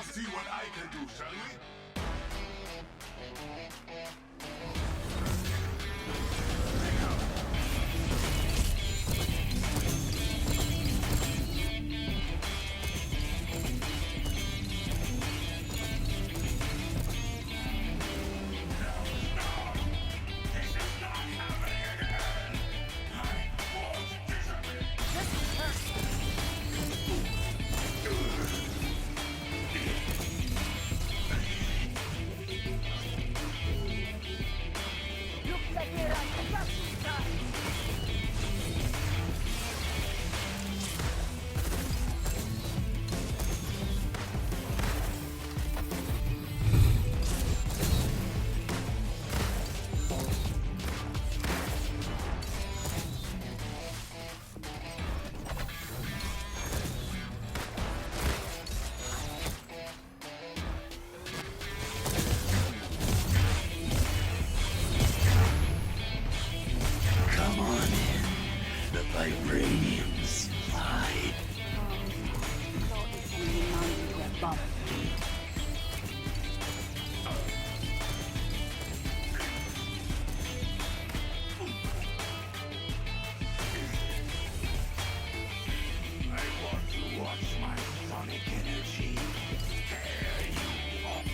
now see what I can do, shall we? Vibranium's light. I want to watch my sonic energy tear you up.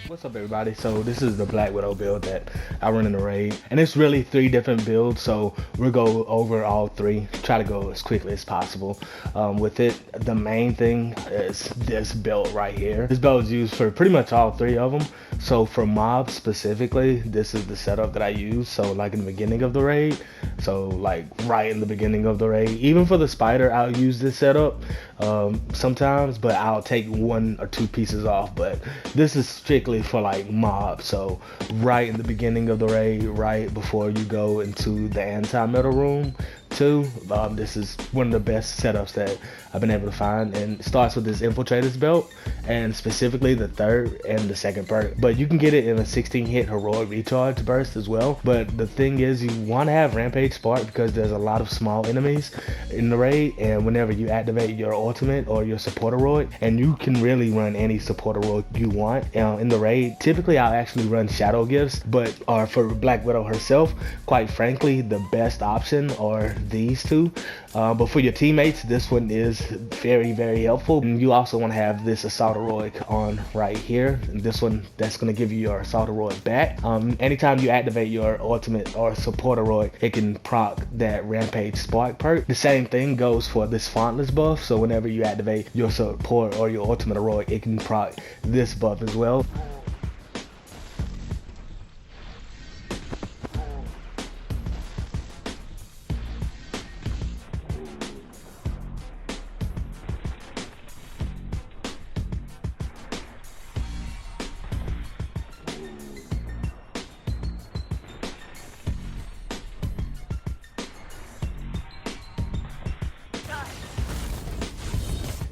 What's up, everybody? So this is the Black Widow build that I run in the raid, and it's really 3 different builds, so we'll go over all 3, try to go as quickly as possible. With it, the main thing is this belt right here. This belt is used for pretty much all 3 of them. So for mobs specifically, this is the setup that I use. So like in the beginning of the raid, so like right in the beginning of the raid, even for the spider I'll use this setup sometimes, but I'll take 1 or 2 pieces off. But this is strictly for like mobs, so right in the beginning of the raid, right before you go into the anti-metal room too. This is one of the best setups that I've been able to find, and it starts with this infiltrator's belt, and specifically the 3rd and the 2nd perk. But you can get it in a 16 hit heroic recharge burst as well. But the thing is, you want to have rampage spark because there's a lot of small enemies in the raid, and whenever you activate your ultimate or your support heroic, and you can really run any support heroic you want in the raid. Typically I'll actually run shadow gifts, but for Black Widow herself, quite frankly, the best option are these 2. But for your teammates, this one is very helpful. And you also want to have this assault heroic on right here. And this one, that's going to give you your assault heroic back. Anytime you activate your ultimate or support heroic, it can proc that rampage spark perk. The same thing goes for this fontless buff. So whenever you activate your support or your ultimate heroic, it can proc this buff as well.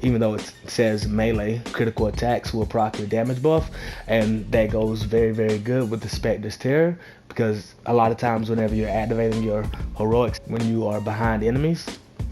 Even though it says melee, critical attacks will proc your damage buff, and that goes very good with the Spectre's Terror, because a lot of times whenever you're activating your heroics when you are behind enemies,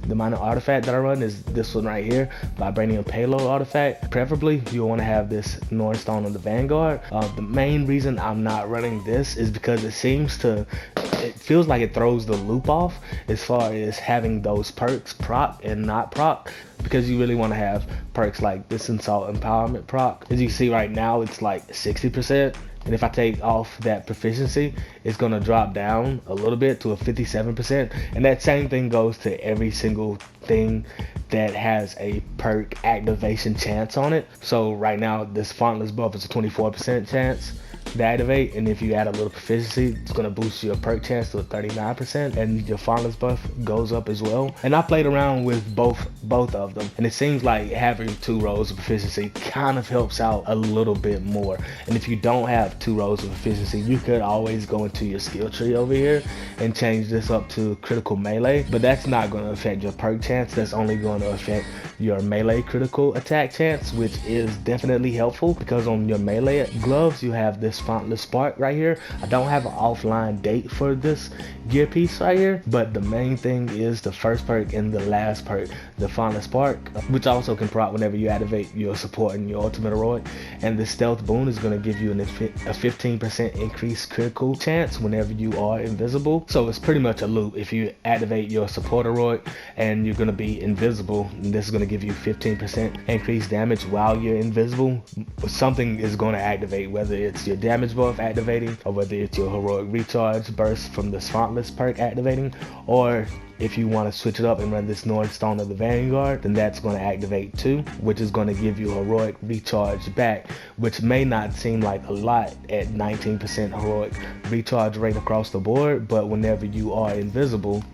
the minor artifact that I run is this one right here, Vibranium Payload artifact. Preferably you'll want to have this North Stone on the Vanguard. The main reason I'm not running this is because it feels like it throws the loop off as far as having those perks proc and not proc, because you really want to have perks like this Assault Empowerment proc. As you can see right now, it's like 60%. And if I take off that proficiency, it's going to drop down a little bit to a 57%. And that same thing goes to every single thing that has a perk activation chance on it. So right now, this fontless buff is a 24% chance. to activate, and if you add a little proficiency, it's gonna boost your perk chance to a 39%, and your fondness buff goes up as well. And I played around with both of them, and it seems like having 2 rows of proficiency kind of helps out a little bit more. And if you don't have 2 rows of proficiency, you could always go into your skill tree over here and change this up to critical melee, but that's not going to affect your perk chance. That's only going to affect your melee critical attack chance, which is definitely helpful because on your melee gloves you have this Fontless Spark right here. I don't have an offline date for this gear piece right here, but the main thing is the first perk and the last perk, the Fontless Spark, which also can proc whenever you activate your support and your ultimate heroic. And the stealth boon is going to give you a 15% increased critical chance whenever you are invisible. So it's pretty much a loop. If you activate your support heroic and you're going to be invisible, this is going to give you 15% increased damage while you're invisible. Something is going to activate, whether it's your damage buff activating, or whether it's your heroic recharge burst from the Fontless perk activating, or if you want to switch it up and run this North Stone of the Vanguard, then that's going to activate too, which is going to give you heroic recharge back, which may not seem like a lot at 19% heroic recharge rate across the board, but whenever you are invisible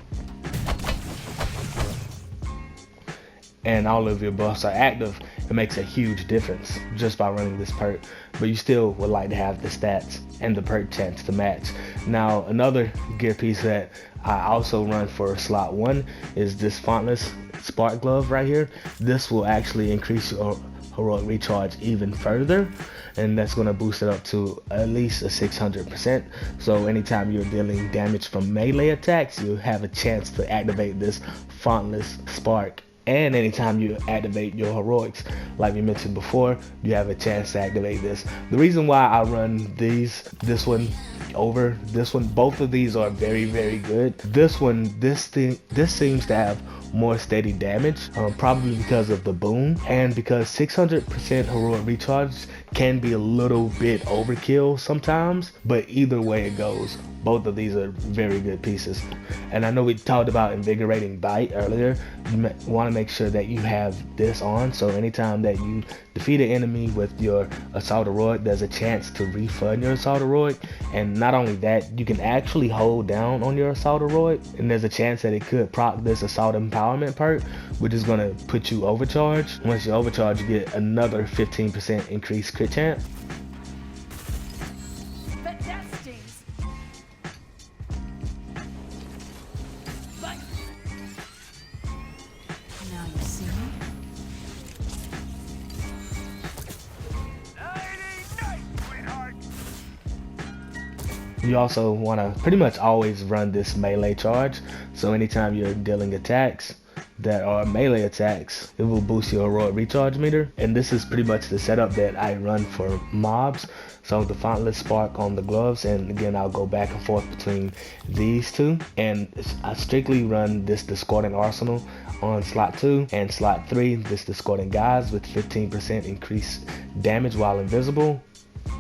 and all of your buffs are active, it makes a huge difference just by running this perk. But you still would like to have the stats and the perk chance to match. Now another gear piece that I also run for slot 1 is this Fontless Spark Glove right here. This will actually increase your heroic recharge even further, and that's going to boost it up to at least a 600%. So anytime you're dealing damage from melee attacks, you have a chance to activate this Fontless Spark. And anytime you activate your heroics, like we mentioned before, you have a chance to activate this. The reason why I run this one over this one, both of these are very, very good. This seems to have more steady damage, probably because of the boon, and because 600% heroic recharge can be a little bit overkill sometimes, but either way it goes, both of these are very good pieces. And I know we talked about Invigorating Bite earlier. You want to make sure that you have this on, so anytime that you defeat an enemy with your assault heroic, there's a chance to refund your assault heroic. And not only that, you can actually hold down on your assault heroic, and there's a chance that it could proc this assault empowerment perk, which is going to put you overcharged. Once you overcharge, you get another 15% increased crit chance. You also want to pretty much always run this melee charge, so anytime you're dealing attacks that are melee attacks, it will boost your heroic recharge meter. And this is pretty much the setup that I run for mobs. So the Fontless Spark on the gloves, and again I'll go back and forth between these two, and I strictly run this Discordant Arsenal on slot 2, and slot 3 this Discordant Guise with 15% increased damage while invisible.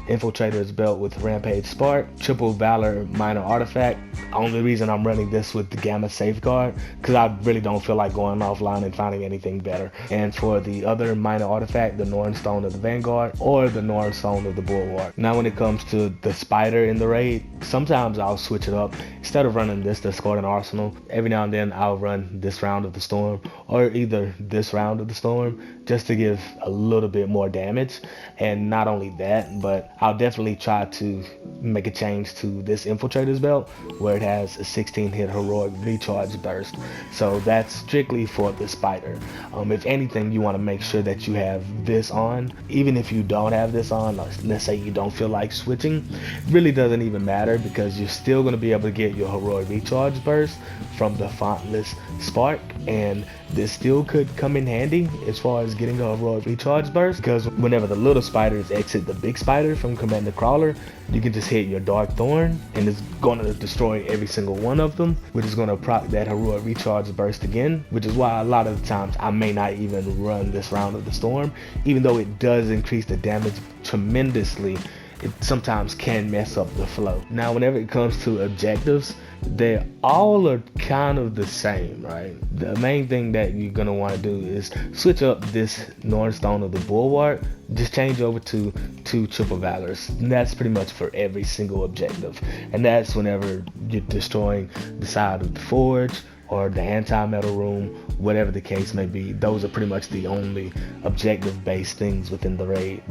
Infiltrator's Belt with Rampage Spark, Triple Valor Minor Artifact. Only reason I'm running this with the Gamma Safeguard, because I really don't feel like going offline and finding anything better. And for the other minor artifact, the Norn Stone of the Vanguard or the Norn Stone of the Bulwark. Now when it comes to the Spider in the raid, sometimes I'll switch it up. Instead of running this Discordant Arsenal, every now and then I'll run this Round of the Storm, or either this Round of the Storm, just to give a little bit more damage. And not only that, but I'll definitely try to make a change to this Infiltrator's Belt, where it has a 16 hit heroic recharge burst. So that's strictly for the Spider. If anything, you want to make sure that you have this on. Even if you don't have this on, let's say you don't feel like switching, it really doesn't even matter, because you're still going to be able to get your heroic recharge burst from the Fontless Spark, and this still could come in handy as far as getting a heroic recharge burst, because whenever the little spiders exit the big spider from Commander Crawler, you can just hit your Dark Thorn and it's going to destroy every single one of them, which is going to proc that heroic recharge burst again, which is why a lot of the times I may not even run this Round of the Storm. Even though it does increase the damage tremendously, it sometimes can mess up the flow. Now whenever it comes to objectives, they all are kind of the same, right? The main thing that you're gonna want to do is switch up this Northstone of the Bulwark. Just change over to 2 Triple Valors. And that's pretty much for every single objective. And that's whenever you're destroying the side of the forge or the anti-metal room, whatever the case may be. Those are pretty much the only objective-based things within the raid,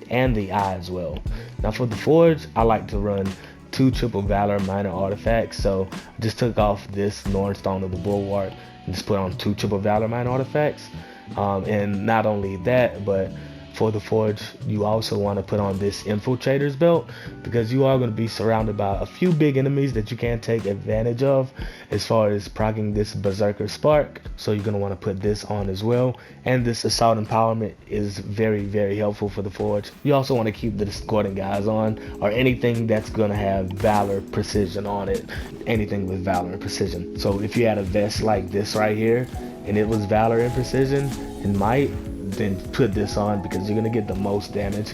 and the eye as well. Now for the forge, I like to run 2 Triple Valor minor artifacts. So I just took off this Northstone of the Bulwark and just put on 2 Triple Valor minor artifacts. And not only that, but for the forge, you also want to put on this Infiltrator's belt, because you are going to be surrounded by a few big enemies that you can take advantage of as far as proccing this Berserker Spark. So you're going to want to put this on as well. And this Assault Empowerment is very, very helpful for the forge. You also want to keep the Discordant guys on, or anything that's going to have Valor Precision on it. Anything with Valor and Precision. So if you had a vest like this right here, and it was Valor and Precision and Might, then put this on, because you're gonna get the most damage,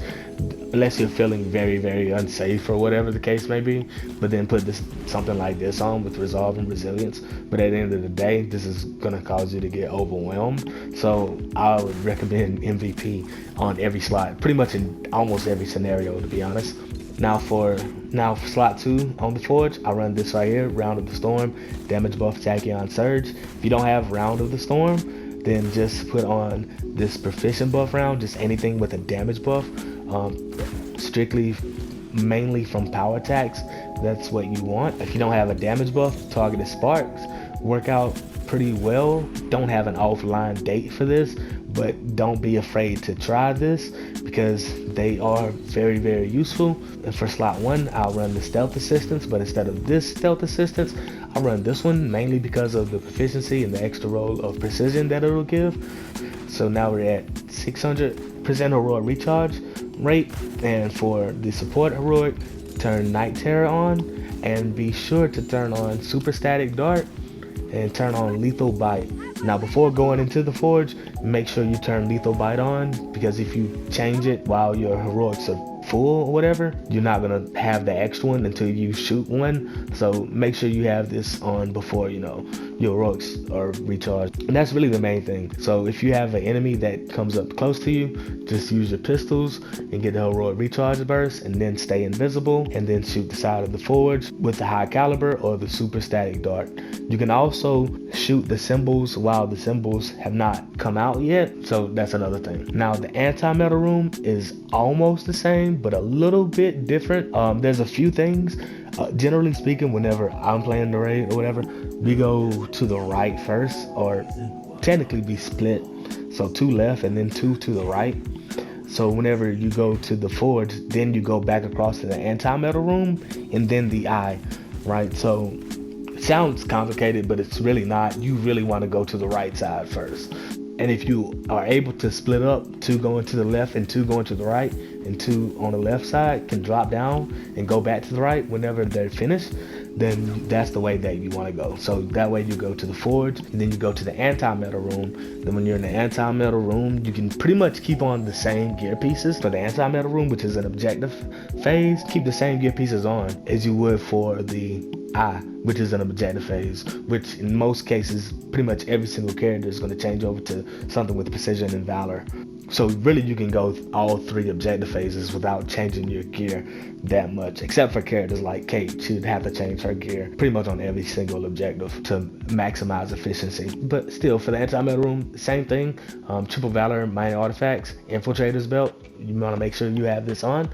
unless you're feeling very, very unsafe or whatever the case may be. But then put this something like this on with Resolve and Resilience. But at the end of the day, this is gonna cause you to get overwhelmed. So I would recommend MVP on every slot, pretty much in almost every scenario, to be honest. Now for slot 2 on the forge, I run this right here, Round of the Storm, damage buff Tachyon Surge. If you don't have Round of the Storm, then just put on this proficient buff round, just anything with a damage buff, strictly mainly from power attacks. That's what you want. If you don't have a damage buff, targeted sparks work out pretty well. Don't have an offline date for this, but don't be afraid to try this, because they are very, very useful. And for slot 1, I'll run the stealth assistance, but instead of this stealth assistance, I run this one mainly because of the proficiency and the extra roll of precision that it'll give. So now we're at 600% heroic recharge rate. And for the support heroic, turn Night Terror on, and be sure to turn on Super Static Dart and turn on Lethal Bite. Now before going into the forge, make sure you turn Lethal Bite on, because if you change it while your heroics are full or whatever, you're not gonna have the extra one until you shoot one. So make sure you have this on before, you know, your heroics are recharged. And that's really the main thing. So if you have an enemy that comes up close to you, just use your pistols and get the heroic recharge burst, and then stay invisible, and then shoot the side of the forge with the high caliber or the super static dart. You can also shoot the symbols while the symbols have not come out yet, so that's another thing. Now the anti-metal room is almost the same, but a little bit different. There's a few things. Generally speaking, whenever I'm playing the raid or whatever, we go to the right first, or technically be split. So 2 left and then 2 to the right. So whenever you go to the forge, then you go back across to the anti-metal room, and then the eye, right? So it sounds complicated, but it's really not. You really want to go to the right side first. And if you are able to split up, 2 going to the left and 2 going to the right, and 2 on the left side can drop down and go back to the right whenever they're finished, then that's the way that you want to go. So that way you go to the forge, and then you go to the anti-metal room. Then when you're in the anti-metal room, you can pretty much keep on the same gear pieces for the anti-metal room, which is an objective phase. Keep the same gear pieces on as you would for the eye, which is an objective phase, which in most cases, pretty much every single character is going to change over to something with precision and valor. So really you can go all 3 objective phases without changing your gear that much, except for characters like Kate. She'd have to change her gear pretty much on every single objective to maximize efficiency. But still, for the anti-metal room, same thing. Triple Valor, minor artifacts, Infiltrator's belt. You want to make sure you have this on.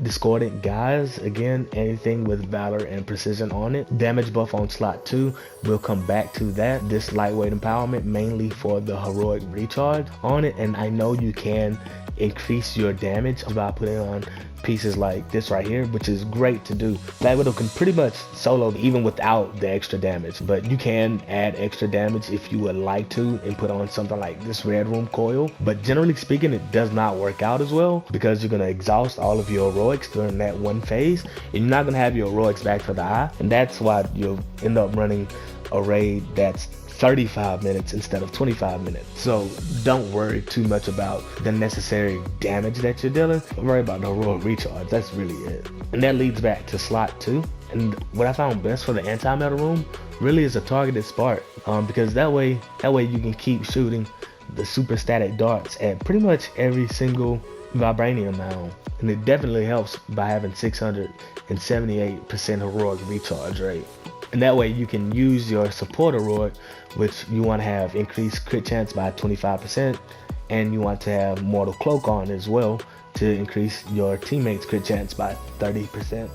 Discordant guys, again, anything with valor and precision on it. Damage buff on slot 2, we'll come back to that. This lightweight empowerment mainly for the heroic recharge on it, and I know you can increase your damage by putting on pieces like this right here, which is great to do. Black Widow can pretty much solo even without the extra damage, but you can add extra damage if you would like to and put on something like this Red Room coil. But generally speaking, it does not work out as well, because you're going to exhaust all of your heroics during that one phase, and you're not going to have your heroics back for the eye, and that's why you'll end up running a raid that's 35 minutes instead of 25 minutes. So don't worry too much about the necessary damage that you're dealing. Worry about the heroic recharge. That's really it. And that leads back to slot 2. And what I found best for the anti-metal room really is a targeted spark, because that way you can keep shooting the super static darts at pretty much every single vibranium now. And it definitely helps by having 678% heroic recharge rate. And that way you can use your support heroic, which you want to have increased crit chance by 25%, and you want to have mortal cloak on as well to increase your teammates crit chance by 30%.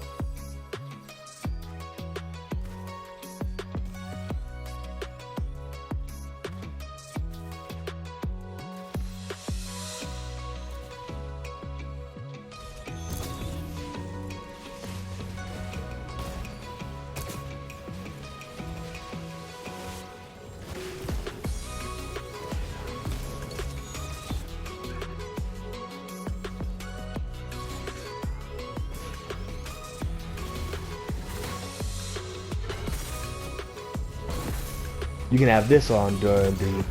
You can have this on during the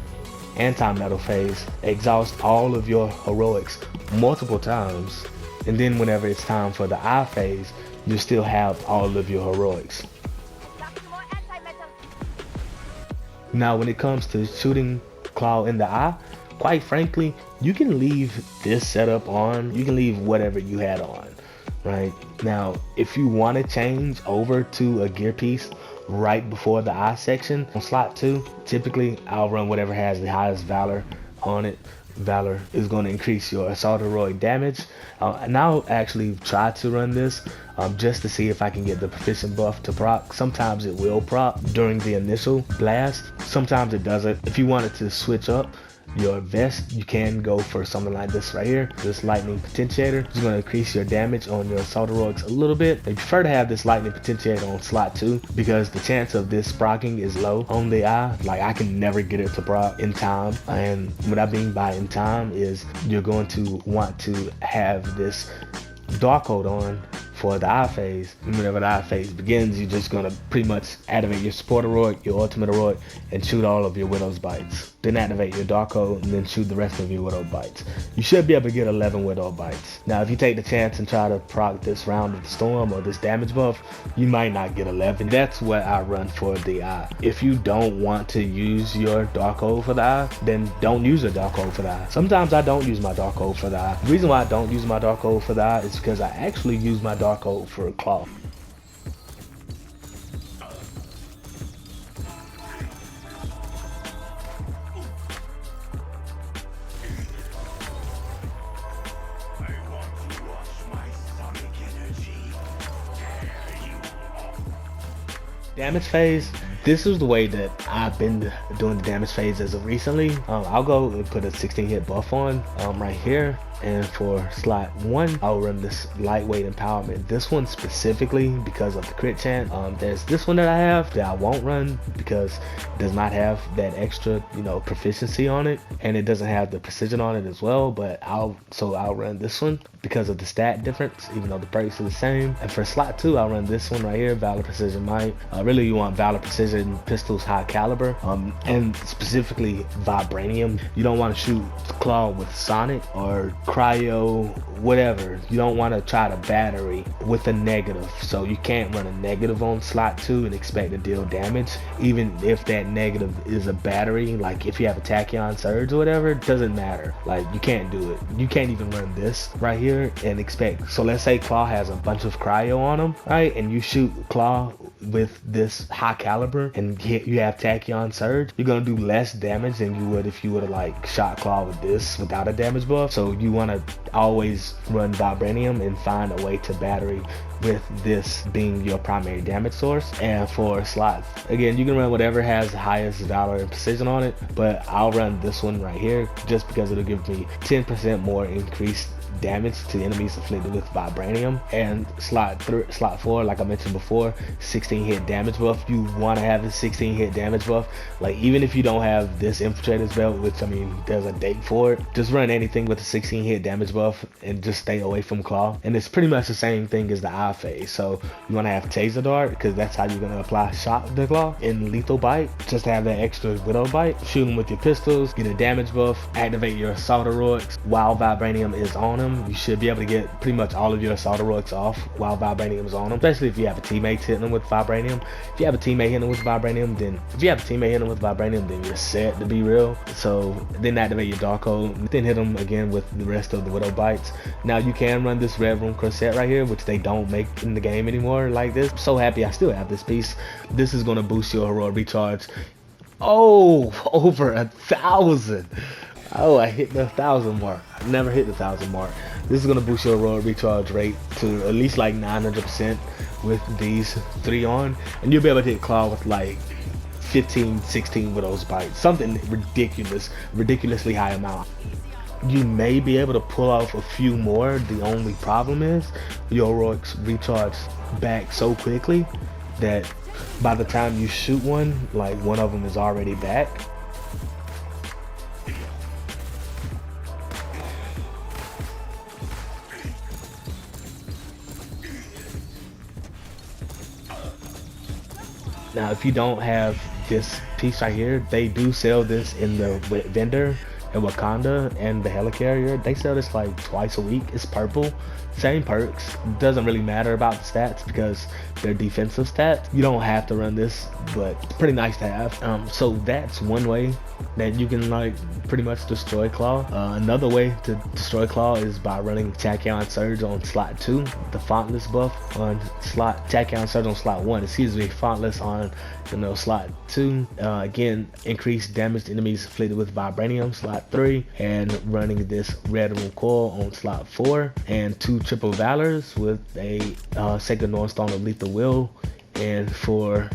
anti-metal phase, exhaust all of your heroics multiple times, and then whenever it's time for the eye phase, you still have all of your heroics. Now when it comes to shooting Klaw in the eye, quite frankly, you can leave this setup on, you can leave whatever you had on, right? Now if you want to change over to a gear piece right before the eye section on slot 2, typically I'll run whatever has the highest valor on it. Valor is going to increase your assault heroic damage, and I'll actually try to run this just to see if I can get the proficient buff to proc. Sometimes it will proc during the initial blast, sometimes it doesn't. If you wanted to switch up your vest, you can go for something like this right here, this lightning potentiator. It's going to increase your damage on your assault heroics a little bit. I prefer to have this lightning potentiator on slot 2 because the chance of this procking is low on the eye. Like I can never get it to proc in time, and what I mean by in time is you're going to want to have this dark code on for the eye phase. And whenever the eye phase begins, you're just gonna pretty much activate your support heroic, your ultimate heroic, and shoot all of your widow's bites. Then activate your dark code and then shoot the rest of your widow bites. You should be able to get 11 widow bites. Now if you take the chance and try to proc this round of the storm or this damage buff, you might not get 11. That's what I run for the eye. If you don't want to use your dark code for the eye, then don't use your dark code for the eye. Sometimes I don't use my dark code for the eye. The reason why I don't use my dark code for the eye is because I actually use my dark code for Klaw. Damage phase, this is the way that I've been doing the damage phase as of recently. I'll go and put a 16 hit buff on right here, and for slot 1 I'll run this lightweight empowerment. This one specifically because of the crit chance. There's this one that I have that I won't run because it does not have that extra, you know, proficiency on it, and it doesn't have the precision on it as well, but I'll run this one because of the stat difference, even though the perks are the same. And for slot 2 I'll run this one right here, Valor Precision Might. Really you want Valor Precision Pistols High Caliber, and specifically Vibranium. You don't want to shoot Klaw with Sonic or Cryo, whatever. You don't want to try to battery with a negative, so you can't run a negative on slot 2 and expect to deal damage, even if that negative is a battery. Like if you have a Tachyon Surge or whatever, it doesn't matter. Like you can't do it. You can't even run this right here and expect. So let's say Klaw has a bunch of cryo on him, right, and you shoot Klaw with this high caliber and you have Tachyon Surge, you're gonna do less damage than you would if you would have like shot Klaw with this without a damage buff. So you want to always run Vibranium and find a way to battery with this being your primary damage source. And for slots, again, you can run whatever has the highest valor and precision on it, but I'll run this one right here just because it'll give me 10% more increased damage to enemies afflicted with Vibranium. And slot 4, like I mentioned before, 16 hit damage buff. You want to have a 16 hit damage buff. Like even if you don't have this Infiltrator's belt, which I mean there's a date for it, just run anything with a 16 hit damage buff buff and just stay away from Klaw. And it's pretty much the same thing as the eye phase. So you want to have Taser Dart because that's how you're going to apply Shock to Klaw. And Lethal Bite, just to have that extra Widow Bite. Shoot them with your pistols, get a damage buff, activate your Assault Heroics while Vibranium is on them. You should be able to get pretty much all of your Assault Heroics off while Vibranium is on them, especially if you have a teammate hitting them with Vibranium. If you have a teammate hitting them with Vibranium, then you're set, to be real. So then activate your Dark Hole, then hit them again with the rest of the Widow Bites. Now you can run this Red Room Corset right here, which they don't make in the game anymore like this. I'm so happy I still have this piece. This is going to boost your heroic recharge. Oh, over 1,000. Oh, I hit the 1,000 mark. I never hit the 1,000 mark. This is going to boost your heroic recharge rate to at least like 900% with these 3 on. And you'll be able to hit Klaw with like 15, 16 with those bites. Something ridiculously high amount. You may be able to pull off a few more. The only problem is your heroics recharge back so quickly that by the time you shoot one, like one of them is already back. Now, if you don't have this piece right here, they do sell this in the vendor in Wakanda and the helicarrier. They sell this like twice a week. It's purple, same perks. Doesn't really matter about the stats because they're defensive stats. You don't have to run this, but it's pretty nice to have. So that's one way that you can like pretty much destroy Klaw. Another way to destroy Klaw is by running Tachyon Surge on slot 2, the fontless buff on slot Tachyon Surge on slot 1. Excuse me, fontless on slot 2. Again, increased damage to enemies afflicted with Vibranium, slot 3, and running this Red Room Coil on slot 4, and 2 Triple Valors with a Sacred Northstone of Lethal Will. And for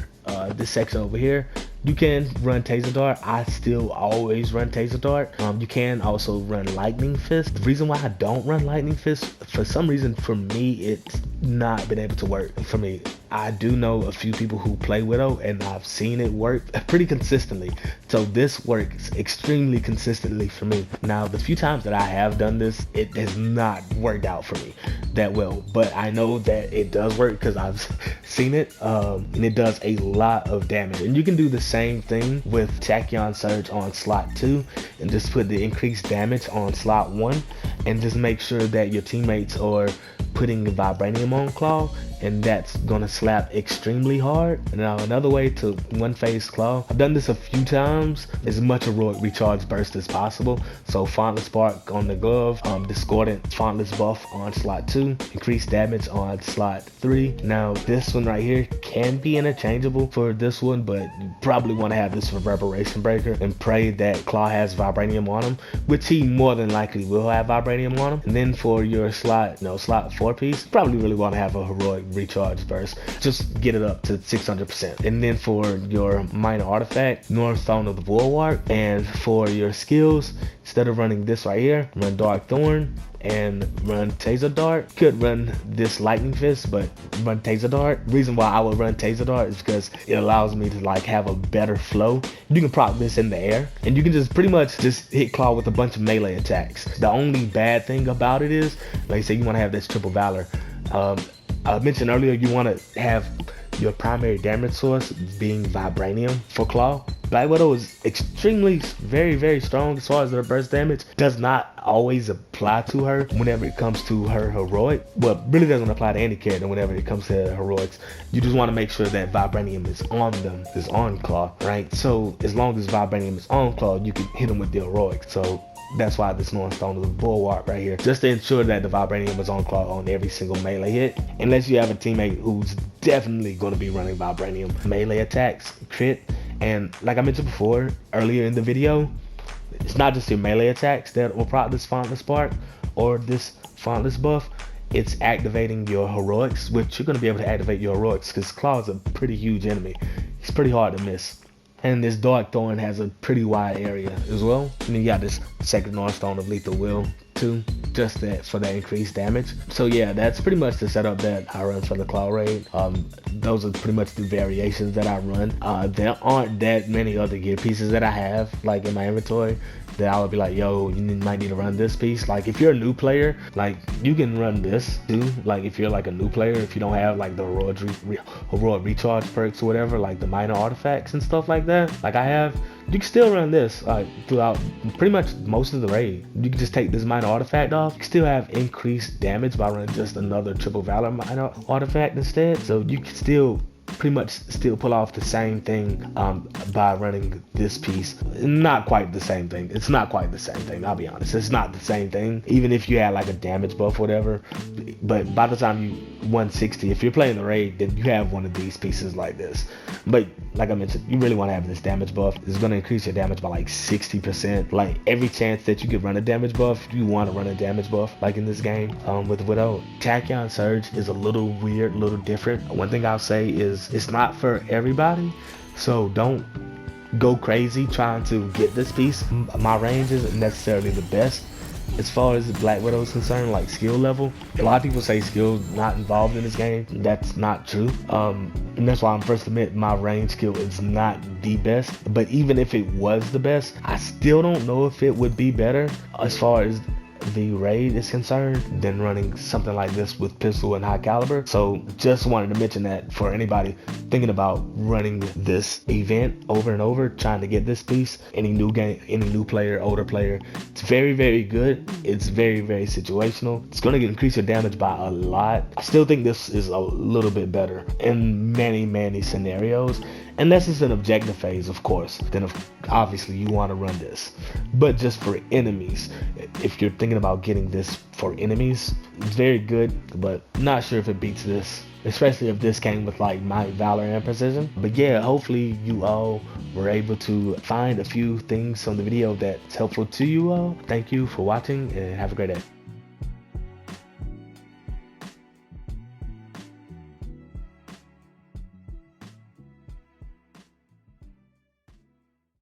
this section over here, you can run Taser Dart. I still always run Taser Dart. You can also run Lightning Fist. The reason why I don't run Lightning Fist, for some reason, for me, it's not been able to work for me. I do know a few people who play Widow, and I've seen it work pretty consistently. So this works extremely consistently for me. Now, the few times that I have done this, it has not worked out for me that well. But I know that it does work because I've seen it, and it does a lot of damage. And you can do the same thing with Tachyon Surge on slot 2, and just put the increased damage on slot 1, and just make sure that your teammates are putting Vibranium on Klaw, and that's gonna slap extremely hard. Now, another way to one phase Klaw, I've done this a few times, as much heroic recharge burst as possible. So Fontless Spark on the glove, Discordant Fontless buff on slot 2, increased damage on slot 3. Now this one right here can be interchangeable for this one, but you probably want to have this Reverberation Breaker and pray that Klaw has Vibranium on him, which he more than likely will have Vibranium on him. And then for your slot 4 piece, probably really want to have a heroic recharge burst. Just get it up to 600%. And then for your minor artifact, Northstone of the Bulwark. And for your skills, instead of running this right here, run Dark Thorn and run Taser Dart. Could run this Lightning Fist, but run Taser Dart. Reason why I would run Taser Dart is because it allows me to like have a better flow. You can proc this in the air, and you can just pretty much just hit Klaw with a bunch of melee attacks. The only bad thing about it is, like I say, you want to have this Triple Valor. I mentioned earlier you want to have your primary damage source being Vibranium for Klaw. Black Widow is extremely, very strong as far as her burst damage. Does not always apply to her whenever it comes to her heroic, but really doesn't apply to any character whenever it comes to heroics. You just want to make sure that Vibranium is on them, is on Klaw, right? So as long as Vibranium is on Klaw, you can hit them with the heroic. So that's why this Northstone is a Bulwark right here, just to ensure that the Vibranium is on Klaw on every single melee hit. Unless you have a teammate who's definitely going to be running Vibranium melee attacks, crit. And like I mentioned before, earlier in the video, it's not just your melee attacks that will proc this Fontless Spark or this Fontless buff. It's activating your heroics, which you're going to be able to activate your heroics because Klaw is a pretty huge enemy. He's pretty hard to miss. And this Dark Thorn has a pretty wide area as well. And then you got this Sacred Northstone of Lethal Will too, just that for that increased damage. So yeah, that's pretty much the setup that I run for the Klaw raid. Those are pretty much the variations that I run. There aren't that many other gear pieces that I have like in my inventory. that I would be like, yo, you might need to run this piece. Like if you're a new player, like you can run this too. Like if you're like a new player, if you don't have like the heroic recharge perks or whatever, like the minor artifacts and stuff like that, like I have, you can still run this throughout pretty much most of the raid. You can just take this minor artifact off. You can still have increased damage by running just another triple valor minor artifact instead. So you can still pretty much still pull off the same thing by running this piece. Not quite the same thing. It's not quite the same thing, I'll be honest. It's not the same thing, even if you had like a damage buff or whatever. But by the time you 160, if you're playing the raid, then you have one of these pieces like this. But like I mentioned, you really want to have this damage buff. It's going to increase your damage by like 60%. Like every chance that you could run a damage buff, you want to run a damage buff like in this game with Widow. Tachyon Surge is a little weird, a little different. One thing I'll say is it's not for everybody, so don't go crazy trying to get this piece. My range isn't necessarily the best as far as Black Widow is concerned, like skill level. A lot of people say skill not involved in this game. That's not true. And that's why I'm first admit my range skill is not the best. But even if it was the best, I still don't know if it would be better as far as the raid is concerned than running something like this with pistol and high caliber. So just wanted to mention that for anybody thinking about running this event over and over, trying to get this piece, any new player, older player, it's very, very good. It's very, very situational. It's going to increase your damage by a lot. I still think this is a little bit better in many scenarios. Unless it's an objective phase, of course, then obviously you want to run this. But just for enemies, if you're thinking about getting this for enemies, it's very good, but not sure if it beats this, especially if this came with like might, valor, and precision. But yeah, hopefully you all were able to find a few things from the video that's helpful to you all. Thank you for watching and have a great day.